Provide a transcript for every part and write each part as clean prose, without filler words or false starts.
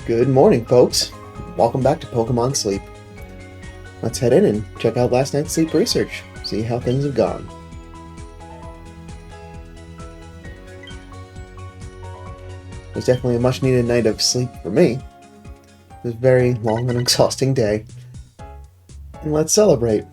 Good morning, folks. Welcome back to Pokémon Sleep. Let's head in and check out last night's sleep research, see how things have gone. It was definitely a much-needed night of sleep for me. It was a very long and exhausting day. And let's celebrate.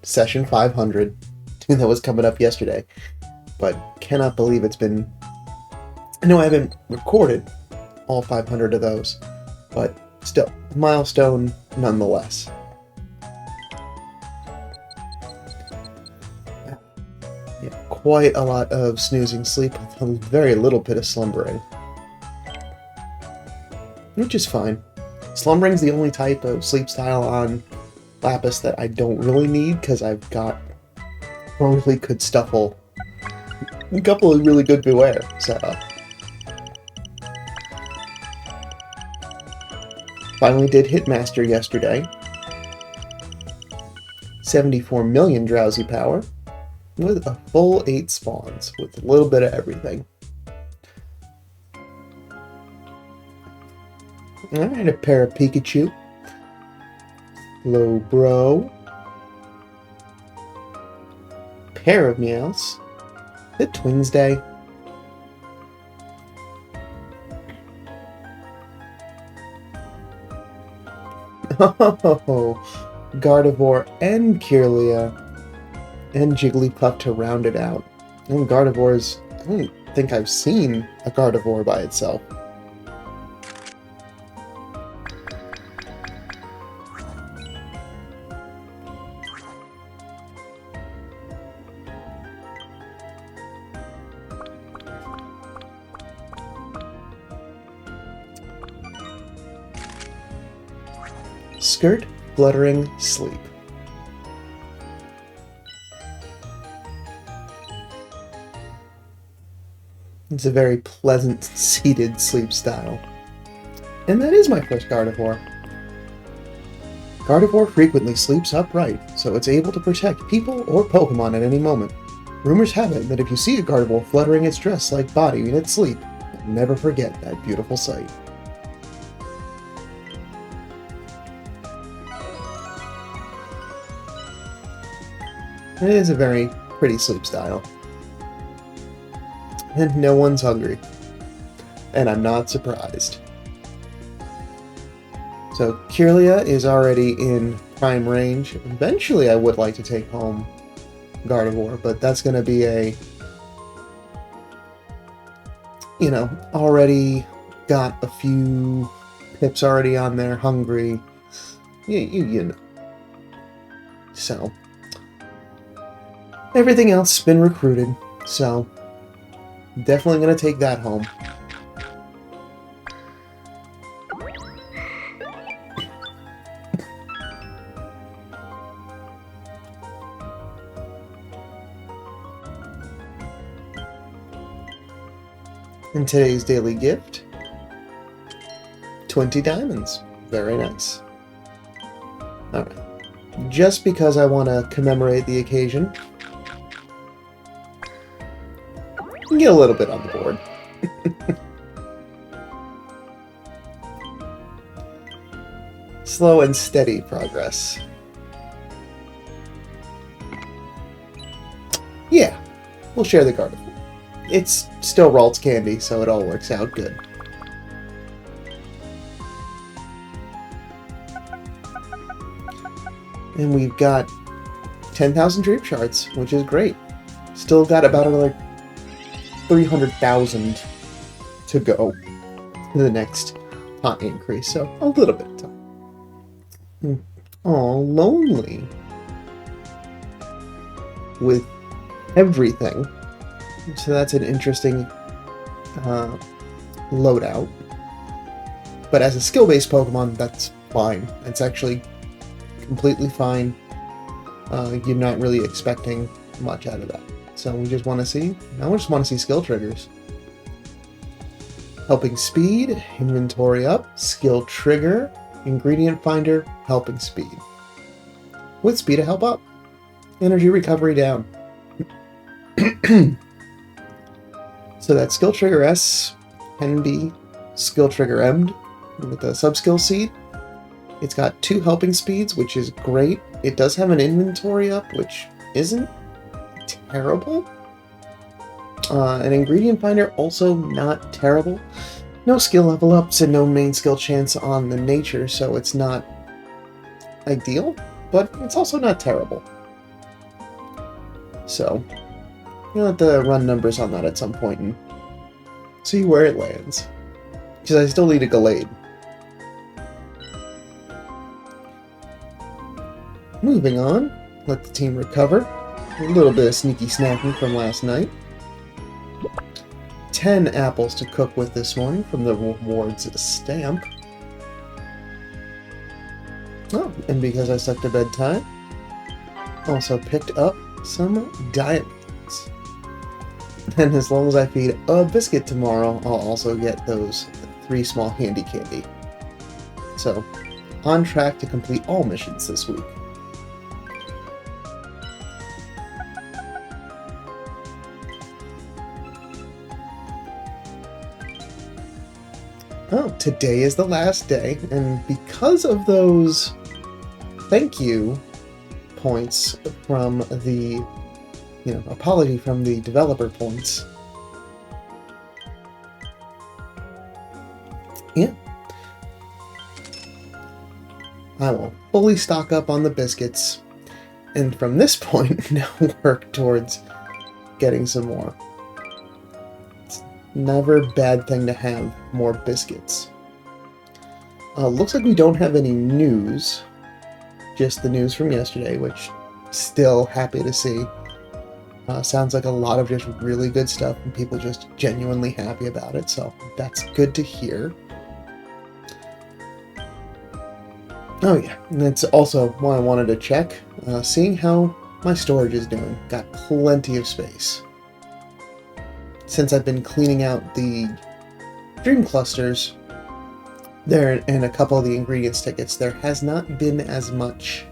Session 500. That was coming up yesterday. But cannot believe it's been... I know I haven't recorded all 500 of those, but still, milestone nonetheless. Yeah, quite a lot of snoozing sleep with very little bit of slumbering. Which is fine. Slumbering's the only type of sleep style on Lapis that I don't really need, because I've got a really good Stuffle, a couple of really good Beware set up. Finally did hit Master yesterday. 74 million drowsy power, with a full 8 spawns, with a little bit of everything. Alright, a pair of Pikachu. Slowbro. Pair of Meowths. The Twins Day. Oh, Gardevoir and Kirlia and Jigglypuff to round it out. And Gardevoir's... I don't think I've seen a Gardevoir by itself. Skirt, Fluttering, Sleep. It's a very pleasant, seated sleep style. And that is my first Gardevoir. Gardevoir frequently sleeps upright, so it's able to protect people or Pokemon at any moment. Rumors have it that if you see a Gardevoir fluttering its dress-like body in its sleep, you'll never forget that beautiful sight. It is a very pretty sleep style. And no one's hungry. And I'm not surprised. So Kirlia is already in prime range. Eventually I would like to take home Gardevoir, but that's going to be a... You know, already got a few pips already on there, hungry. You know. So... Everything else has been recruited, so definitely going to take that home. And today's daily gift, 20 diamonds. Very nice. Alright. Just because I want to commemorate the occasion, get a little bit on the board. Slow and steady progress. Yeah, we'll share the Gardevoir. It's still Ralt's candy, so it all works out good. And we've got 10,000 Dream Shards, which is great. Still got about another 300,000 to go to the next hot increase, so a little bit of time. Oh, lonely. With everything. So that's an interesting loadout. But as a skill-based Pokemon, that's fine. It's actually completely fine. You're not really expecting much out of that. So we just want to see, now we just want to see skill triggers. Helping Speed, Inventory up, Skill Trigger, Ingredient Finder, Helping Speed. With Speed to help up. Energy Recovery down. So that Skill Trigger S can be Skill Trigger M'd, with the subskill seed. It's got 2 helping speeds, which is great. It does have an inventory up, which isn't terrible. An ingredient finder, also not terrible. No skill level ups and no main skill chance on the nature, so it's not ideal, but it's also not terrible. So, you'll have to run numbers on that at some point and see where it lands. Because I still need a Gallade. Moving on, let the team recover. A little bit of sneaky snacking from last night. 10 apples to cook with this morning from the rewards stamp. Oh, and because I stuck to bedtime, also picked up some diamonds. And as long as I feed a biscuit tomorrow, I'll also get those 3 small handy candy. So, on track to complete all missions this week. Oh, today is the last day, and because of those thank you points from the, apology from the developer points, yeah, I will fully stock up on the biscuits, and from this point, now work towards getting some more. Never a bad thing to have more biscuits. Looks like we don't have any news. Just the news from yesterday, which still happy to see. Sounds like a lot of just really good stuff and people just genuinely happy about it, so that's good to hear. Oh yeah, and that's also why I wanted to check, seeing how my storage is doing. Got plenty of space. Since I've been cleaning out the dream clusters there and a couple of the ingredients tickets, there has not been as much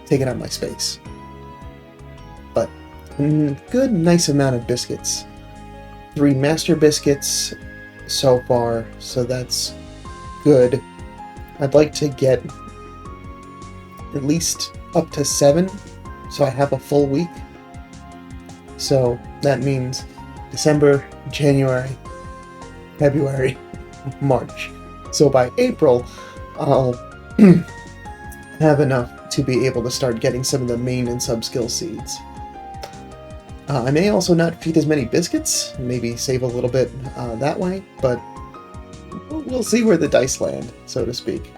taking up my space. But good, nice amount of biscuits. 3 master biscuits so far, so that's good. I'd like to get at least up to 7, so I have a full week. So that means December, January, February, March. So by April, I'll have enough to be able to start getting some of the main and sub-skill seeds. I may also not feed as many biscuits, maybe save a little bit that way, but we'll see where the dice land, so to speak.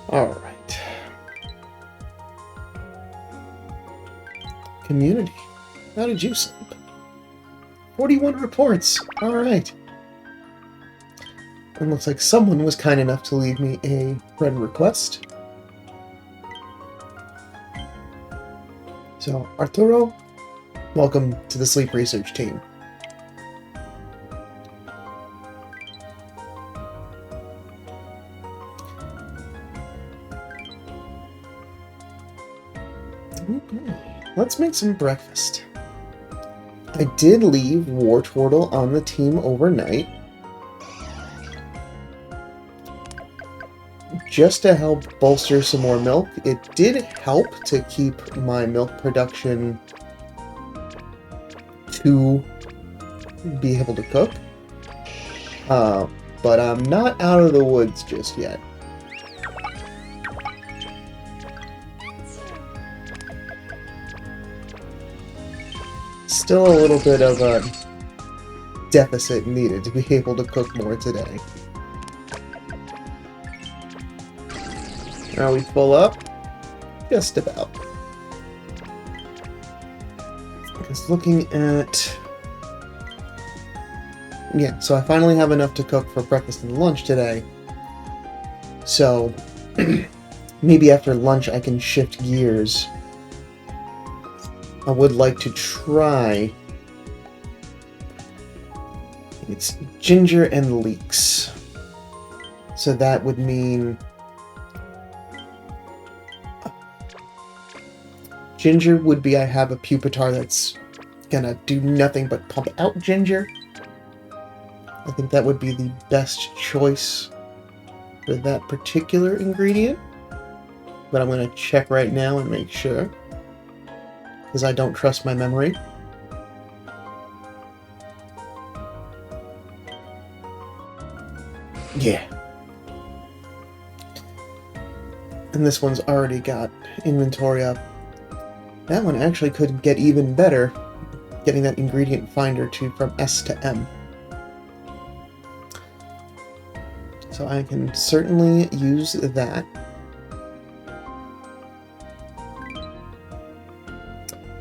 Alright. Community. How did you sleep? 41 reports. Alright. It looks like someone was kind enough to leave me a friend request. So, Arturo, welcome to the sleep research team. Let's make some breakfast. I did leave Wartortle on the team overnight, just to help bolster some more milk. It did help to keep my milk production to be able to cook, but I'm not out of the woods just yet. Still a little bit of a deficit needed to be able to cook more today. Are we full up? Just about. Just looking at... Yeah, so I finally have enough to cook for breakfast and lunch today. So, maybe after lunch I can shift gears. I would like to try... It's ginger and leeks. So that would mean... Ginger would be I have a pupitar that's gonna do nothing but pump out ginger. I think that would be the best choice for that particular ingredient. But I'm gonna check right now and make sure, because I don't trust my memory. Yeah. And this one's already got inventory up. That one actually could get even better, getting that ingredient finder from S to M. So I can certainly use that.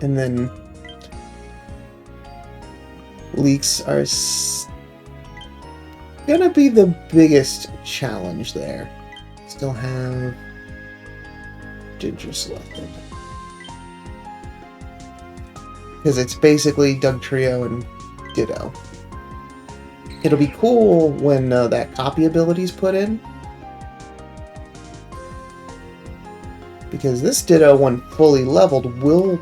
And then leeks are gonna be the biggest challenge there. Still have ginger selected. Because it's basically Doug Trio and Ditto. It'll be cool when that copy ability is put in. Because this Ditto, when fully leveled, will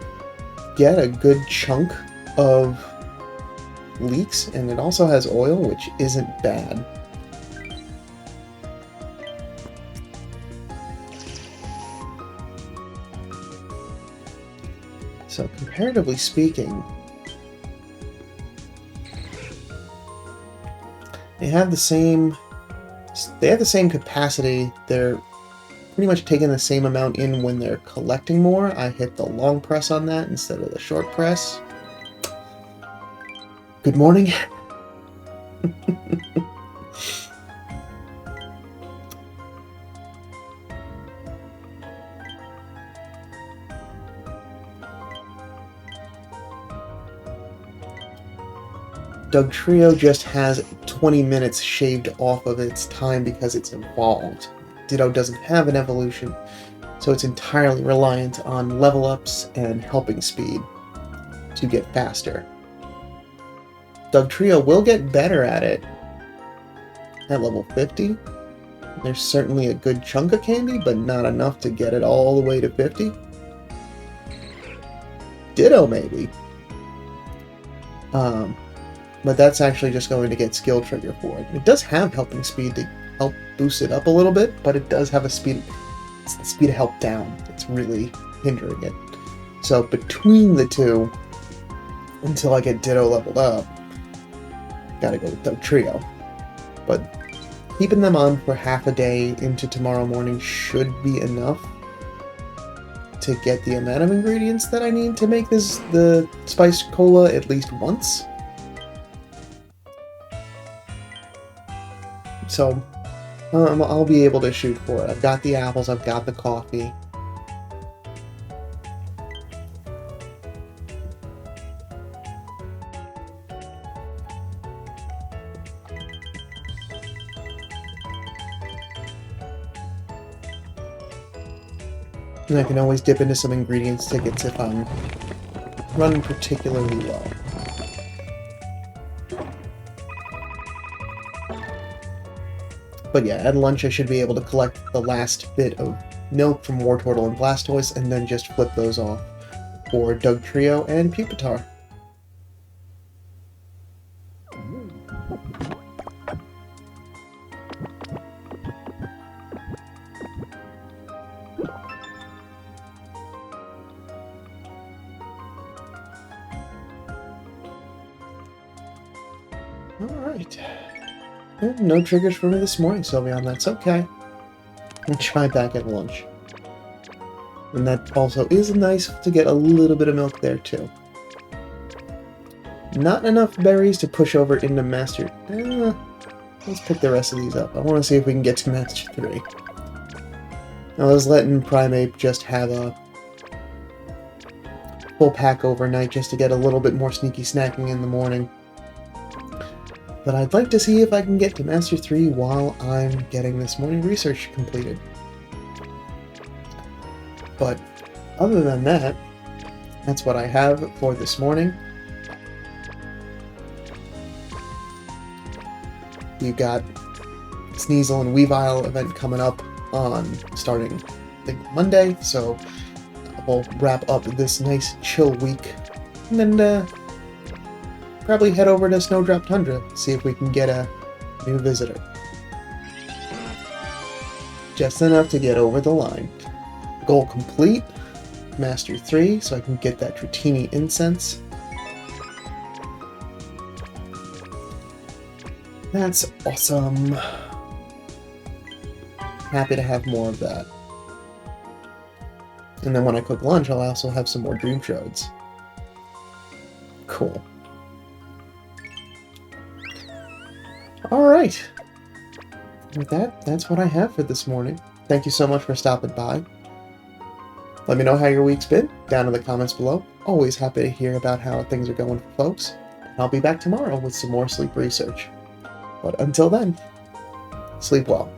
get a good chunk of leeks, and it also has oil, which isn't bad. So comparatively speaking, they have the same capacity. They're pretty much taking the same amount in when they're collecting more. I hit the long press on that instead of the short press. Good morning. Doug Trio just has 20 minutes shaved off of its time because it's evolved. Ditto doesn't have an evolution, so it's entirely reliant on level ups and helping speed to get faster. Doug Trio will get better at it at level 50. There's certainly a good chunk of candy, but not enough to get it all the way to 50. Ditto, maybe. But that's actually just going to get skill trigger for it. It does have helping speed to help boost it up a little bit, but it does have it's the speed of help down that's really hindering it. So between the two, until I get Ditto leveled up, gotta go with Doug Trio. But keeping them on for half a day into tomorrow morning should be enough to get the amount of ingredients that I need to make the spiced cola at least once. So I'll be able to shoot for it. I've got the apples, I've got the coffee. And I can always dip into some ingredients tickets if I'm running particularly low. But yeah, at lunch I should be able to collect the last bit of milk from Wartortle and Blastoise, and then just flip those off for Doug Trio and Pupitar. Alright. No triggers for me this morning, Sylveon. That's okay. I'll try back at lunch. And that also is nice to get a little bit of milk there, too. Not enough berries to push over into Master... let's pick the rest of these up. I want to see if we can get to Master 3. I was letting Primeape just have a full pack overnight just to get a little bit more sneaky snacking in the morning. But I'd like to see if I can get to Master 3 while I'm getting this morning research completed. But other than that, that's what I have for this morning. You've got Sneasel and Weavile event coming up on starting, I think, Monday, so we'll wrap up this nice chill week and then probably head over to Snowdrop Tundra, see if we can get a new visitor. Just enough to get over the line. Goal complete. Master 3, so I can get that Dratini incense. That's awesome. Happy to have more of that. And then when I cook lunch, I'll also have some more Dream Shards. Cool. Alright. With that, that's what I have for this morning. Thank you so much for stopping by. Let me know how your week's been down in the comments below. Always happy to hear about how things are going for folks. And I'll be back tomorrow with some more sleep research. But until then, sleep well.